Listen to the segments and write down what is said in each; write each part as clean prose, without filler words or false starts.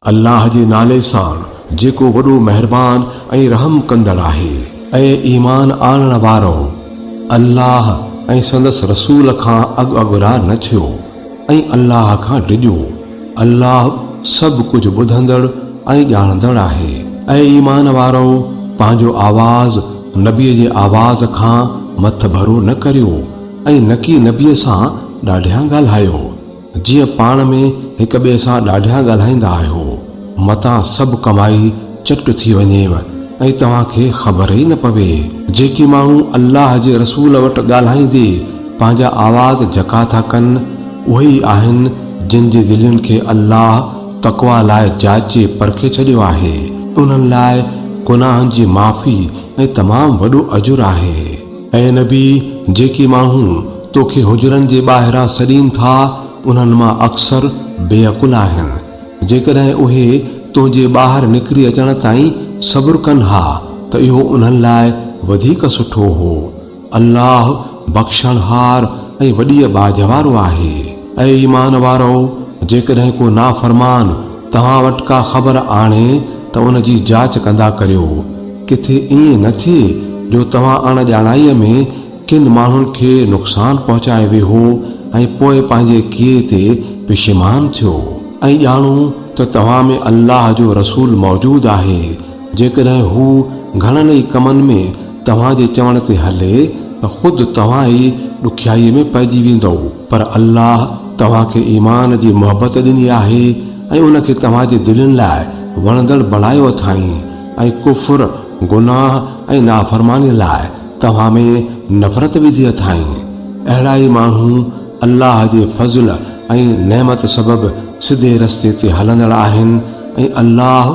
अल्लाह जे नाले सां जेको वॾो मेहरबान ऐं रहम कंदड़ आहे। ऐं ईमान आणण वारो अल्लाह ऐं संदसि रसूल खां अॻुरा न थियो ऐं अल्लाह खां डिॼो। अल्लाह सभु कुझु ॿुधंदड़ ऐं ॼाणंदड़ आहे। ऐं ईमान वारो पंहिंजो आवाज़ नबीअ जे आवाज़ खां मथ भरो न करियो ऐं न की नबीअ सां ॾाढिया ॻाल्हायो जीअं पाण में हिक ॿिए सां ॾाढिया ॻाल्हाईंदा आहियो। मतां सभु कमाई चट थी वञेव ऐं तव्हांखे ख़बर ई न पवे। जेके माण्हू अल्लाह जे रसूल वटि ॻाल्हाईंदे पंहिंजा आवाज़ जका था कनि उहे ई आहिनि जिन जे दिलनि खे अल्लाह तक़वा लाइ जाचे परखे छॾियो आहे। उन्हनि लाइ गुनाहनि जी माफ़ी ऐं तमामु वॾो अजुर आहे। ऐं नबी जेके माण्हू तोखे हुजरनि जे ॿाहिरां सॾीनि था उन्हनि मां अक्सर बेअकुल आहिनि। जेकॾहिं उहे तुंहिंजे ॿाहिरि निकिरी अचण ताईं सब्र कनि हा त इहो उन्हनि लाइ वधीक सुठो हो। अल्लाह बख़्शणहार ऐं वॾी बाज वारो आहे। ऐं ईमान वारो जेकॾहिं को नाफ़रमान तव्हां वटि का ख़बर आणे त उन जी जांच कंदा करियो। किथे ईअं न थिए जो तव्हां अणॼाणाईअ में किन माण्हुनि खे नुक़सान पहुचाए वेहो ऐं पोइ पंहिंजे किए ते पिशेमान थियो। ऐं ॼाणो त तव्हां में अल्लाह जो रसूल मौजूद आहे। जेकॾहिं हू घणनि ई कमनि में तव्हां जे चवण ते हले त ख़ुदि तव्हां ई ॾुखियाईअ में पइजी वेंदो। पर अल्लाह तव्हांखे ईमान जी मोहबत ॾिनी आहे ऐं उनखे तव्हांजे दिलनि लाइ वणंदड़ बणायो अथाई ऐं कुफ्र गुनाह ऐं नाफ़रमानी लाइ तव्हां में नफ़रत विधी अथाई। अहिड़ा ई माण्हू अल्लाह जे फज़ल ऐं नेमत सबबि सिधे रस्ते ते हलंदड़ आहिनि ऐं अल्लाह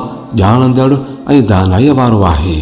ॼाणंदड़ ऐं दानाईअ वारो आहे।